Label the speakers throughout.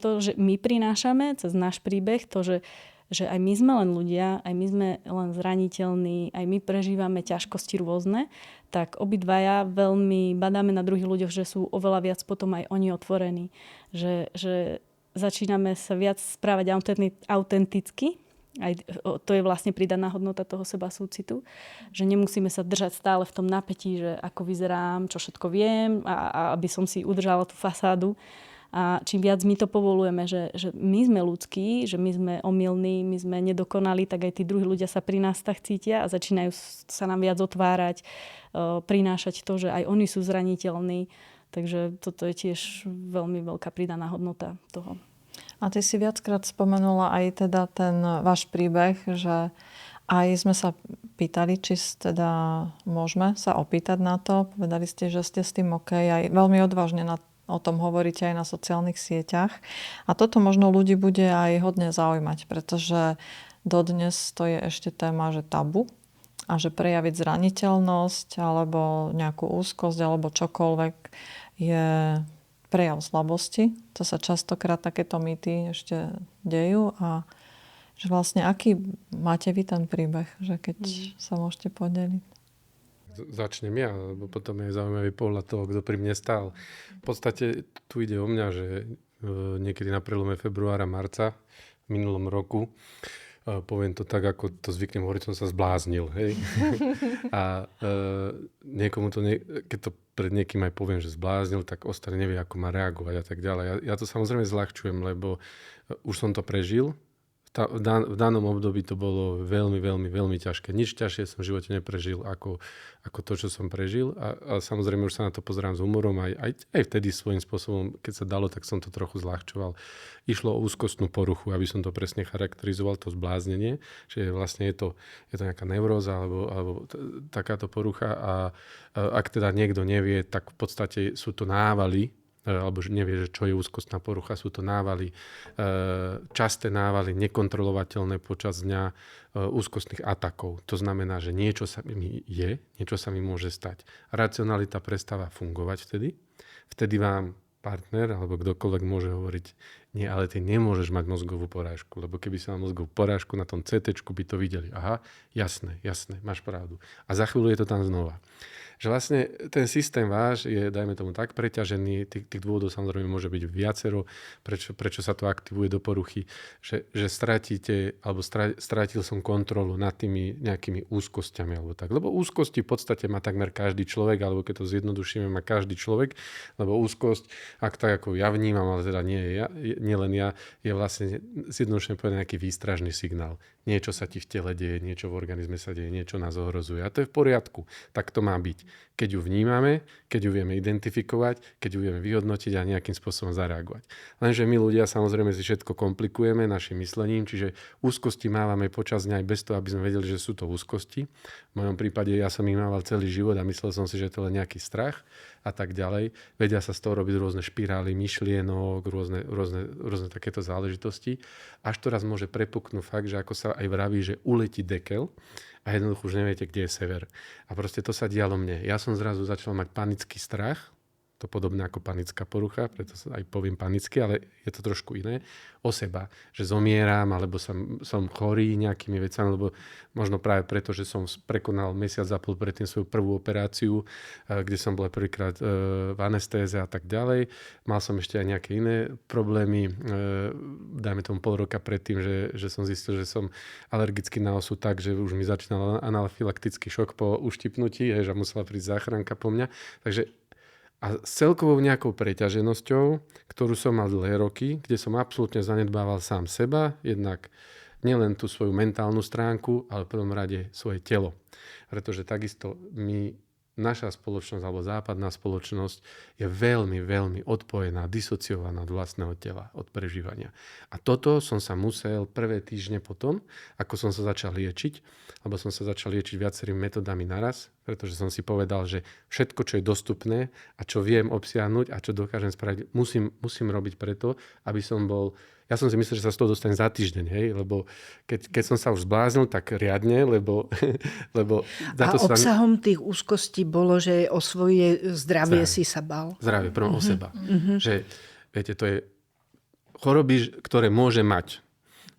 Speaker 1: to, že my prinášame cez náš príbeh, to, že aj my sme len ľudia, aj my sme len zraniteľní, aj my prežívame ťažkosti rôzne, tak obidvaja veľmi badáme na druhých ľuďoch, že sú oveľa viac potom aj oni otvorení. Že začíname sa viac správať autenticky. Aj to je vlastne pridaná hodnota toho seba súcitu. Že nemusíme sa držať stále v tom napätí, že ako vyzerám, čo všetko viem a aby som si udržala tú fasádu. A čím viac my to povolujeme, že my sme ľudskí, že my sme omylní, my sme nedokonali, tak aj tí druhí ľudia sa pri nás tak cítia a začínajú sa nám viac otvárať, prinášať to, že aj oni sú zraniteľní. Takže toto je tiež veľmi veľká pridaná hodnota toho.
Speaker 2: A ty si viackrát spomenula aj teda ten váš príbeh, že aj sme sa pýtali, či teda môžeme sa opýtať na to. Povedali ste, že ste s tým OK. Aj veľmi odvážne o tom hovoríte aj na sociálnych sieťach. A toto možno ľudí bude aj hodne zaujímať, pretože dodnes to je ešte téma, že tabu a že prejaviť zraniteľnosť alebo nejakú úzkosť alebo čokoľvek je prejav slabosti. To sa častokrát takéto mýty ešte dejú a že vlastne aký máte vy ten príbeh, že keď sa môžete podeliť?
Speaker 3: Začnem ja, lebo potom je zaujímavý pohľad toho, kto pri mne stál. V podstate tu ide o mňa, že niekedy na prelome februára, marca v minulom roku, poviem to tak, ako to zvyknem hovoriť, som sa zbláznil. Hej? A niekomu to, keď to pred niekým aj poviem, že zbláznil, tak ostane nevie, ako má reagovať a tak ďalej. Ja to samozrejme zľahčujem, lebo už som to prežil. V danom období to bolo veľmi, veľmi, veľmi ťažké. Nič ťažšie som v živote neprežil ako to, čo som prežil. A samozrejme už sa na to pozerám s humorom. Aj vtedy svojím spôsobom, keď sa dalo, tak som to trochu zľahčoval. Išlo o úzkostnú poruchu, aby som to presne charakterizoval, to zbláznenie. Čiže vlastne je to nejaká neuróza alebo takáto porucha. A ak teda niekto nevie, tak v podstate sú to návaly, alebo nevie, že čo je úzkostná porucha, sú to návaly, časté návaly, nekontrolovateľné počas dňa úzkostných atakov. To znamená, že niečo sa mi môže stať. Racionalita prestáva fungovať vtedy. Vtedy vám partner alebo kdokoľvek môže hovoriť, nie, ale ty nemôžeš mať mozgovú porážku, lebo keby si mal mozgovú porážku, na tom CTčku by to videli. Aha, jasné, máš pravdu. A za chvíľu je to tam znova. Že vlastne ten systém váš je, dajme tomu tak, preťažený, tých dôvodov samozrejme môže byť viacero, prečo sa to aktivuje do poruchy, že stratíte, alebo strátil som kontrolu nad tými nejakými úzkosťami, alebo tak. Lebo úzkosti v podstate má takmer každý človek, alebo keď to zjednodušíme, má každý človek, lebo úzkosť, ak tak ako ja vnímam, ale teda nie len ja, je vlastne zjednodušene povedané nejaký výstražný signál. Niečo sa ti v tele deje, niečo v organizme sa deje, niečo nás ohrozuje. A to je v poriadku. Tak to má byť. Keď ju vnímame, keď ju vieme identifikovať, keď ju vieme vyhodnotiť a nejakým spôsobom zareagovať. Lenže my ľudia samozrejme si všetko komplikujeme našim myslením, čiže úzkosti mávame počas dňa aj bez toho, aby sme vedeli, že sú to úzkosti. V mojom prípade ja som ich mával celý život a myslel som si, že to je len nejaký strach a tak ďalej. Vedia sa z toho robiť rôzne špirály myšlienok, rôzne takéto záležitosti. Až to raz môže prepuknúť fakt, že ako sa aj vraví, že uletí dekel a jednoducho už neviete, kde je sever. A proste to sa dialo mne. Ja som zrazu začal mať panický strach, to podobné ako panická porucha, preto aj poviem panicky, ale je to trošku iné, o seba, že zomieram, alebo som chorý nejakými vecami, lebo možno práve preto, že som prekonal mesiac a pol predtým svoju prvú operáciu, kde som bol prvýkrát v anestéze a tak ďalej. Mal som ešte aj nejaké iné problémy, dajme tomu pol roka predtým, že som zistil, že som alergický na osu tak, že už mi začínal anafylaktický šok po uštipnutí, že musela prísť záchranka po mňa. Takže a s celkovou nejakou preťaženosťou, ktorú som mal dlhé roky, kde som absolútne zanedbával sám seba, jednak nielen tú svoju mentálnu stránku, ale v prvom rade svoje telo. Pretože takisto naša spoločnosť alebo západná spoločnosť je veľmi, veľmi odpojená, disociovaná od vlastného tela, od prežívania. A toto som sa musel prvé týždne potom, ako som sa začal liečiť, lebo som sa začal liečiť viacerými metodami naraz, pretože som si povedal, že všetko, čo je dostupné a čo viem obsiahnuť a čo dokážem spraviť, musím robiť preto, aby som bol. Ja som si myslel, že sa z toho dostane za týždeň, hej? Lebo keď som sa už zbláznil, tak riadne, lebo
Speaker 4: a obsahom tých úzkostí bolo, že o svoje zdravie si sa bal.
Speaker 3: Zdravie, prvom o seba. Že, viete, to je choroby, ktoré môže mať.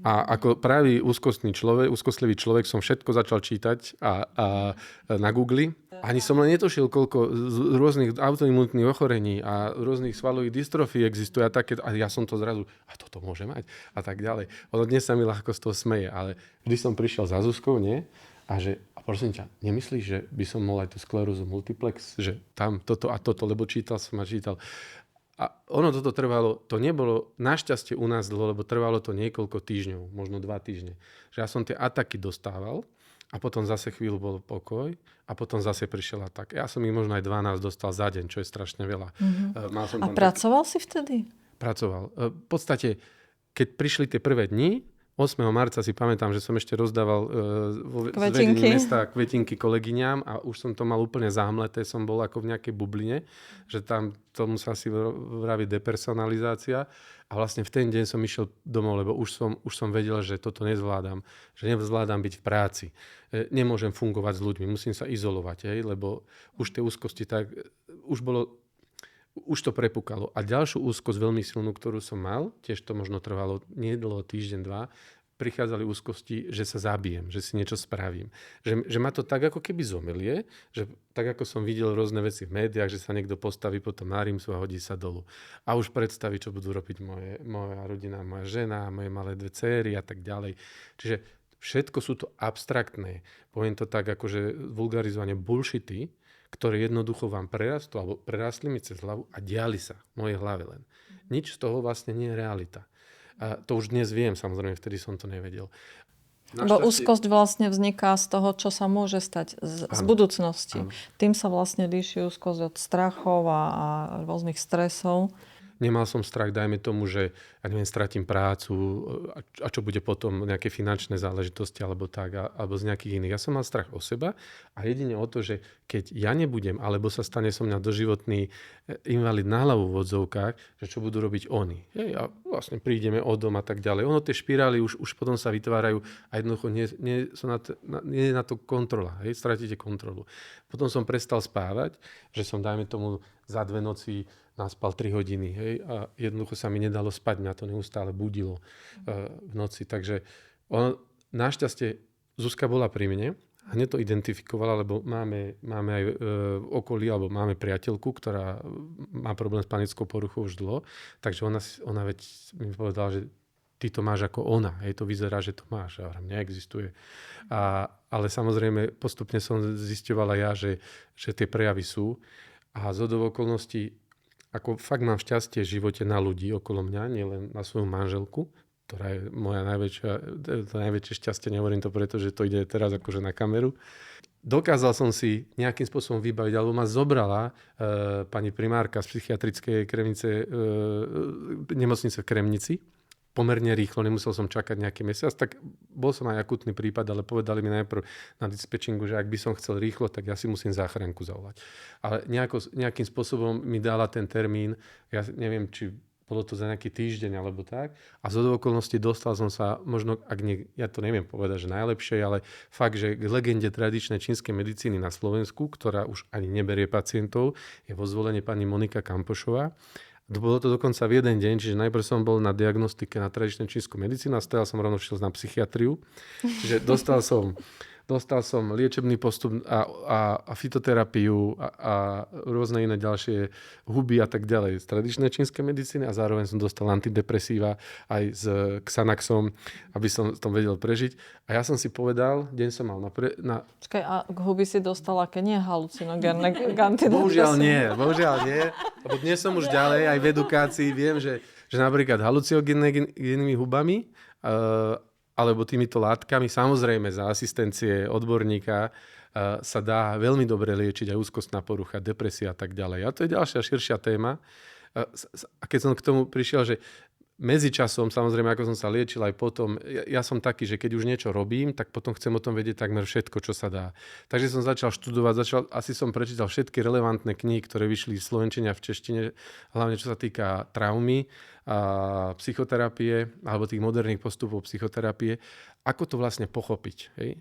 Speaker 3: A ako pravý úzkostlivý človek som všetko začal čítať a na Google. Ani som len netušil, koľko z rôznych autoimunitných ochorení a rôznych svalových dystrofií existuje a také. A ja som to zrazu, a toto môže mať a tak ďalej. Ono dnes sa mi ľahko z toho smeje, ale vždy som prišiel za Zuzkou, nie? A prosím ťa, nemyslíš, že by som mohol aj tú sklerózu multiplex, že tam toto a toto, lebo čítal. A ono toto trvalo, to nebolo našťastie u nás dlho, lebo trvalo to niekoľko týždňov, možno 2 týždne. Že ja som tie ataky dostával a potom zase chvíľu bol pokoj a potom zase prišiel atak. Ja som ich možno aj 12 dostal za deň, čo je strašne veľa.
Speaker 2: A pracoval si vtedy?
Speaker 3: Pracoval. V podstate, keď prišli tie prvé dni, 8. marca si pamätám, že som ešte rozdával z vedení mesta kvetinky kolegyňam a už som to mal úplne zahmleté, som bol ako v nejakej bubline, že tam tomu sa asi vraví depersonalizácia a vlastne v ten deň som išiel domov, lebo už som vedel, že toto nezvládam, že nezvládam byť v práci, nemôžem fungovať s ľuďmi, musím sa izolovať, lebo už tie úzkosti tak, už to prepukalo. A ďalšiu úzkosť veľmi silnú, ktorú som mal, tiež to možno trvalo nedlho, týždeň, 2, prichádzali úzkosti, že sa zabijem, že si niečo spravím. Že ma to tak ako keby zomelie, že tak ako som videl rôzne veci v médiách, že sa niekto postaví potom na rímsu a hodí sa dolu. A už predstaví, čo budú robiť moja rodina, moja žena, moje malé 2 céry a tak ďalej. Čiže všetko sú to abstraktné, poviem to tak akože vulgarizovanie bullshity, ktoré jednoducho vám prerastú alebo prerastli mi cez hlavu a diali sa v mojej hlave len. Nič z toho vlastne nie je realita. A to už dnes viem, samozrejme, vtedy som to nevedel.
Speaker 2: Lebo úzkosť vlastne vzniká z toho, čo sa môže stať z budúcnosti. Áno. Tým sa vlastne líši úzkosť od strachov a rôznych stresov.
Speaker 3: Nemal som strach, dajme tomu, že stratím prácu a čo bude potom nejaké finančné záležitosti alebo tak, alebo z nejakých iných. Ja som mal strach o seba a jedine o to, že keď ja nebudem, alebo sa stane so mňa doživotný invalid na hlavu v odzovkách, že čo budú robiť oni. A vlastne prídeme o dom a tak ďalej. Ono tie špirály už potom sa vytvárajú a jednoducho nie je na to kontrola. Stratíte kontrolu. Potom som prestal spávať, že som, dajme tomu, za 2 noci naspal 3 hodiny, a jednoducho sa mi nedalo spať, mňa to neustále budilo v noci, takže našťastie Zuzka bola pri mne, hneď to identifikovala, lebo máme aj v okolí, alebo máme priateľku, ktorá má problém s panickou poruchou už dlho, takže ona veď mi povedala, že ty to máš ako ona, to vyzerá, že to máš, a neexistuje. Ale samozrejme postupne som zisťovala ja, že tie prejavy sú a zhodou okolností ako fakt mám šťastie v živote na ľudí okolo mňa, nielen na svoju manželku, ktorá je moja najväčšie šťastie, nehovorím to preto, že to ide teraz akože na kameru. Dokázal som si nejakým spôsobom vybaviť, alebo ma zobrala pani primárka z psychiatrickej nemocnice v Kremnici, pomerne rýchlo, nemusel som čakať nejaký mesiac, tak bol som aj akutný prípad, ale povedali mi najprv na dispečingu, že ak by som chcel rýchlo, tak ja si musím záchranku zavolať. Ale nejakým spôsobom mi dala ten termín, ja neviem, či bolo to za nejaký týždeň alebo tak, a zhodou okolností dostal som sa, možno, ja to neviem povedať, že najlepšie, ale fakt, že k legende tradičnej čínskej medicíny na Slovensku, ktorá už ani neberie pacientov, je vo zvolenie pani Monika Kampošová. Bolo to dokonca v jeden deň, čiže najprv som bol na diagnostike na tradičnú čínsku medicínu a stajal som rovno šiel na psychiatriu. Čiže dostal som liečebný postup a fitoterapiu a rôzne iné ďalšie huby a tak ďalej z tradičnej čínskej medicíny a zároveň som dostal antidepresíva aj s Xanaxom, aby som to vedel prežiť. A ja som si povedal, deň som mal
Speaker 2: Počkaj, a k huby si dostal aké? Nie halucinogénne antidepresíva?
Speaker 3: Bohužiaľ nie. Lebo dnes som už ďalej, aj v edukácii viem, že napríklad halucinogénnymi hubami alebo týmito látkami, samozrejme za asistencie odborníka, sa dá veľmi dobre liečiť aj úzkostná porucha, depresia a tak ďalej. A to je ďalšia širšia téma. A keď som k tomu prišiel, že medzičasom, samozrejme, ako som sa liečil aj potom, ja som taký, že keď už niečo robím, tak potom chcem o tom vedieť takmer všetko, čo sa dá. Takže som začal študovať, asi som prečítal všetky relevantné knihy, ktoré vyšli v slovenčine a v češtine, hlavne čo sa týka traumy a psychoterapie, alebo tých moderných postupov psychoterapie. Ako to vlastne pochopiť? Hej?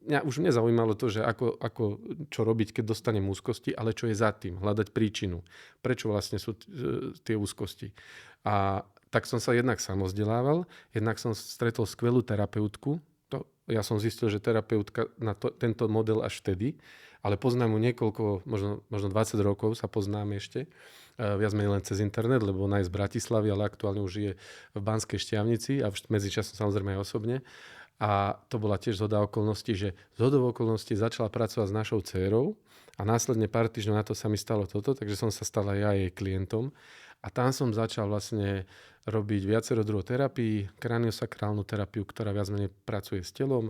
Speaker 3: Mňa už nezaujímalo to, že ako čo robiť, keď dostanem úzkosti, ale čo je za tým, hľadať príčinu. Prečo vlastne sú tie úzkosti. A tak som sa jednak samovzdelával, jednak som stretol skvelú terapeutku. Ja som zistil, že terapeutka na tento model až vtedy, ale poznám ju niekoľko, možno 20 rokov sa poznáme ešte. Viac menej len cez internet, lebo ona je z Bratislavy, ale aktuálne už je v Banskej Štiavnici a medzičasom samozrejme aj osobne. A to bola tiež zhoda okolností, že zhodou okolností začala pracovať s našou dcérou a následne pár týždňov na to sa mi stalo toto, takže som sa stal aj ja jej klientom. A tam som začal vlastne robiť viacero druhov terapii, kraniosakrálnu terapiu, ktorá viac menej pracuje s telom.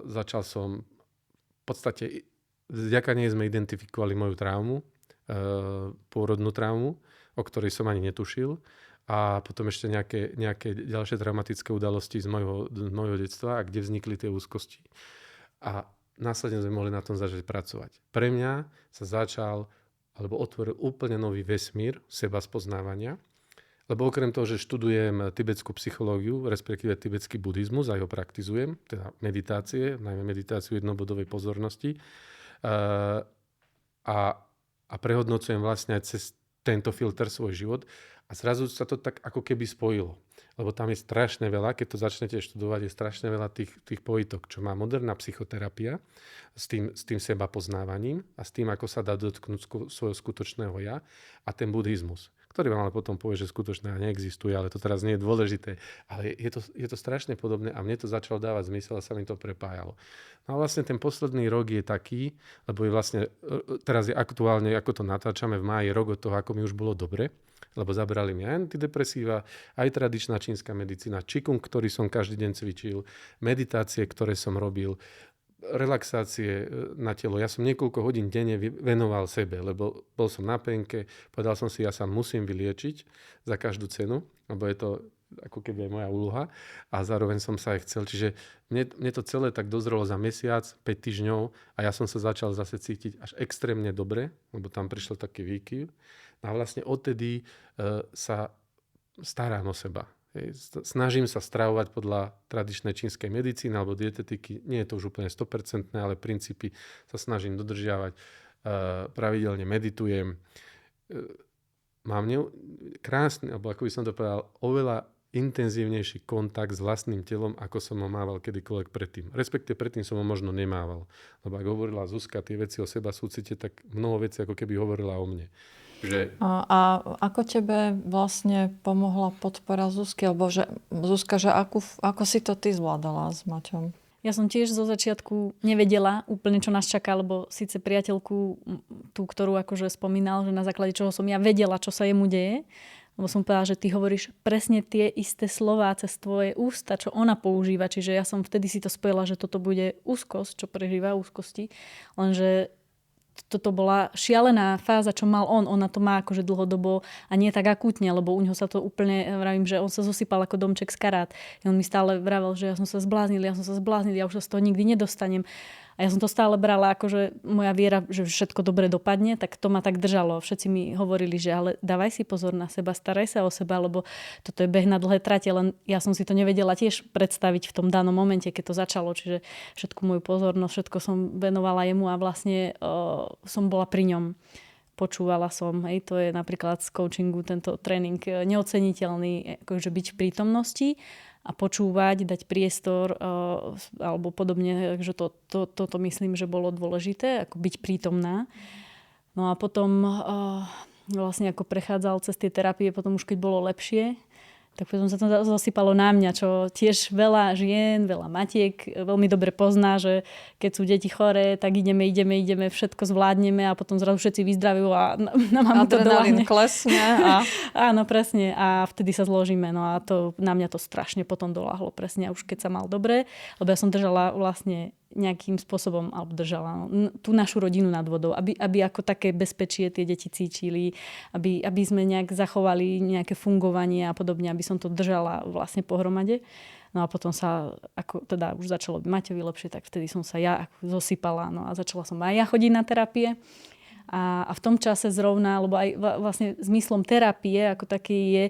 Speaker 3: Začal som v podstate, vďaka nej sme identifikovali moju traumu, pôrodnú traumu, o ktorej som ani netušil. A potom ešte nejaké ďalšie traumatické udalosti z mojho detstva, a kde vznikli tie úzkosti. A následne sme mohli na tom začať pracovať. Pre mňa sa otvoril úplne nový vesmír seba spoznávania, lebo okrem toho, že študujem tibetskú psychológiu, respektíve tibetský buddhizmus a ho praktizujem, teda meditácie, najmä meditáciu jednobodovej pozornosti, a prehodnocujem vlastne aj cez tento filter svoj život. A zrazu sa to tak ako keby spojilo. Lebo tam je strašne veľa, keď to začnete študovať, je strašne veľa tých pojitok, čo má moderná psychoterapia s tým seba poznávaním a s tým, ako sa dá dotknúť svojho skutočného ja, a ten buddhizmus, ktorý vám ale potom povie, že skutočné ja neexistuje, ale to teraz nie je dôležité. Ale je to strašne podobné a mne to začalo dávať zmysel a sa mi to prepájalo. No a vlastne ten posledný rok je taký, lebo je vlastne, teraz je aktuálne, ako to natáčame v máji, rok od toho, ako mi už bolo dobre, lebo zabrali mi aj antidepresíva, aj tradičná čínska medicína, qigong, ktorý som každý deň cvičil, meditácie, ktoré som robil, relaxácie na telo. Ja som niekoľko hodín denne venoval sebe, lebo bol som na penke, povedal som si, ja sa musím vyliečiť za každú cenu, lebo je to ako keby aj moja úloha, a zároveň som sa aj chcel. Čiže mne to celé tak dozrelo za mesiac, 5 týždňov, a ja som sa začal zase cítiť až extrémne dobre, lebo tam prišiel taký výkyv. A vlastne odtedy sa starám o seba. Snažím sa stravovať podľa tradičnej čínskej medicíny alebo dietetiky. Nie je to už úplne 100%, ale princípy sa snažím dodržiavať. Pravidelne meditujem. Mám krásny, alebo ako by som to povedal, oveľa intenzívnejší kontakt s vlastným telom, ako som ho mával kedykoľvek predtým. Respektíve predtým som ho možno nemával. Lebo ak hovorila Zuzka tie veci o seba súcite, tak mnoho vecí ako keby hovorila o mne.
Speaker 2: A ako tebe vlastne pomohla podpora Zuzky? Alebo Zuzka, že ako si to ty zvládala s Maťom?
Speaker 1: Ja som tiež zo začiatku nevedela úplne, čo nás čaká, lebo síce priateľku, tú, ktorú akože spomínal, že na základe čoho som ja vedela, čo sa jemu deje, lebo som povedala, že ty hovoríš presne tie isté slová cez tvoje ústa, čo ona používa. Čiže ja som vtedy si to spojila, že toto bude úzkosť, čo prežíva úzkosti. Lenže toto bola šialená fáza, čo mal on. Ona to má akože dlhodobo a nie tak akútne, lebo u neho sa to úplne, vravím, že on sa zosypal ako domček z karát. A on mi stále vravel, že ja som sa zbláznil, ja už sa z toho nikdy nedostanem. A ja som to stále brala, akože moja viera, že všetko dobre dopadne, tak to ma tak držalo. Všetci mi hovorili, že ale dávaj si pozor na seba, staraj sa o seba, lebo toto je beh na dlhé trate, len ja som si to nevedela tiež predstaviť v tom danom momente, keď to začalo. Čiže všetku moju pozornosť, všetko som venovala jemu a vlastne som bola pri ňom. Počúvala som, to je napríklad z coachingu tento tréning neoceniteľný, akože byť v prítomnosti a počúvať, dať priestor alebo podobne, takže toto myslím, že bolo dôležité, ako byť prítomná. No a potom vlastne ako prechádzal cez tie terapie, potom už keď bolo lepšie, tak potom sa to zasypalo na mňa, čo tiež veľa žien, veľa matiek veľmi dobre pozná, že keď sú deti choré, tak ideme, všetko zvládneme a potom zrazu všetci vyzdravujú a na mamu to doľahne.
Speaker 2: Adrenalín klesne.
Speaker 1: Áno, presne. A vtedy sa zložíme. No a to na mňa to strašne potom doľahlo. Presne. A už keď sa mal dobre, lebo ja som držala vlastne nejakým spôsobom, alebo držala tú našu rodinu nad vodou, aby ako také bezpečie tie deti cítili, aby sme nejak zachovali nejaké fungovanie a podobne, aby som to držala vlastne pohromade. No a potom sa, ako teda už začalo byť Maťovi lepšie, tak vtedy som sa ja zosypala, no a začala som aj ja chodiť na terapie. A v tom čase zrovna, lebo aj vlastne zmyslom terapie ako taký je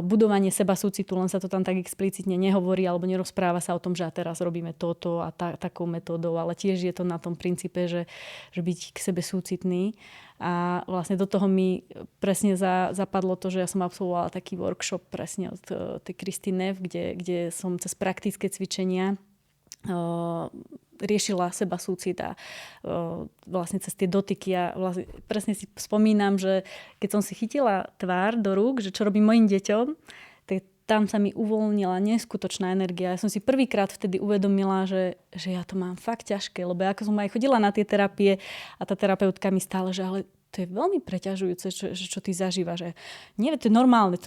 Speaker 1: budovanie seba súcitu, len sa to tam tak explicitne nehovorí alebo nerozpráva sa o tom, že a teraz robíme toto a takou metódou, ale tiež je to na tom princípe, že byť k sebe súcitný. A vlastne do toho mi presne zapadlo to, že ja som absolvovala taký workshop presne od tej Christine Neff, kde som cez praktické cvičenia riešila seba súcit a vlastne cez tie dotyky a vlastne presne si spomínam, že keď som si chytila tvár do rúk, že čo robím mojim deťom, tak tam sa mi uvoľnila neskutočná energia. Ja som si prvýkrát vtedy uvedomila, že ja to mám fakt ťažké, lebo ako som aj chodila na tie terapie a tá terapeutka mi stále, že ale to je veľmi preťažujúce, čo ty zažívaš. Že nie, to je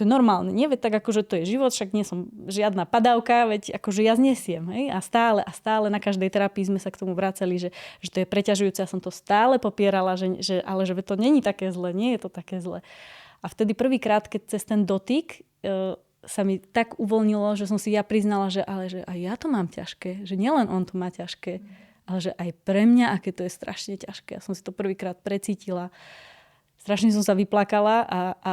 Speaker 1: normálne. Nie, tak akože to je život, však nie som žiadna padávka, veď akože ja znesiem. Hej? A stále na každej terapii sme sa k tomu vracali, že to je preťažujúce. Ja som to stále popierala, ale že to není také zle, nie je to také zle. A vtedy prvýkrát, keď cez ten dotyk sa mi tak uvoľnilo, že som si ja priznala, že aj ja to mám ťažké, že nielen on to má ťažké, ale že aj pre mňa, aké to je strašne ťažké. Ja som si to prvýkrát precítila. Strašne som sa vyplakala a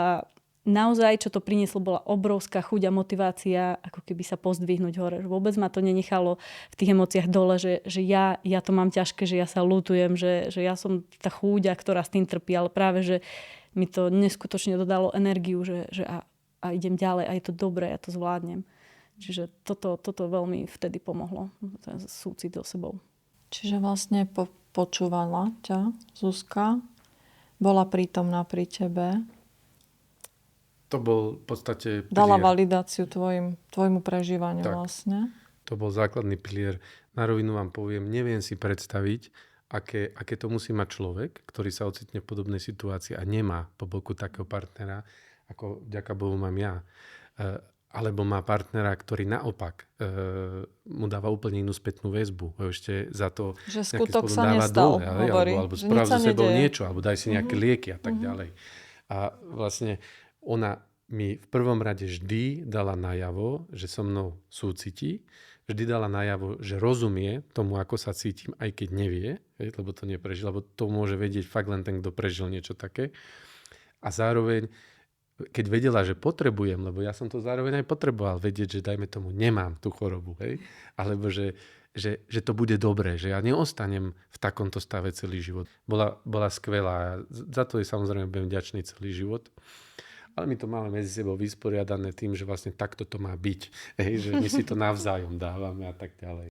Speaker 1: naozaj, čo to prinieslo, bola obrovská chuť a motivácia, ako keby sa pozdvihnúť hore. Vôbec ma to nenechalo v tých emóciách dole, že ja to mám ťažké, že ja sa ľutujem, že ja som tá chúďa, ktorá s tým trpí, ale práve, že mi to neskutočne dodalo energiu, že a idem ďalej a je to dobré, ja to zvládnem. Čiže toto veľmi vtedy pomohlo, ten súcit so sebou.
Speaker 2: Čiže vlastne počúvala ťa Zuzka, bola prítomná pri tebe.
Speaker 3: To bol v podstate pilier.
Speaker 2: Dala validáciu tvojmu prežívaniu
Speaker 3: tak,
Speaker 2: vlastne.
Speaker 3: To bol základný pilier. Na rovinu vám poviem, neviem si predstaviť, aké to musí mať človek, ktorý sa ocitne v podobnej situácii a nemá po boku takého partnera, ako vďaka Bohu mám ja. Alebo má partnera, ktorý naopak mu dáva úplne inú spätnú väzbu. Ešte za to
Speaker 2: že skutok sa nestal,
Speaker 3: dole,
Speaker 2: hovorí.
Speaker 3: Alebo sprav so sebou niečo, alebo daj si nejaké lieky a tak ďalej. A vlastne ona mi v prvom rade vždy dala najavo, že so mnou súcití, vždy dala najavo, že rozumie tomu, ako sa cítim, aj keď nevie, lebo to neprežil, lebo to môže vedieť fakt len ten, kto prežil niečo také. A zároveň keď vedela, že potrebujem, lebo ja som to zároveň aj potreboval vedieť, že dajme tomu, nemám tú chorobu, hej? Alebo že to bude dobré, že ja neostanem v takomto stave celý život. Bola skvelá. Za to je samozrejme budem vďačný celý život. Ale my to máme medzi sebou vysporiadané tým, že vlastne takto to má byť. Hej? Že my si to navzájom dávame a tak ďalej.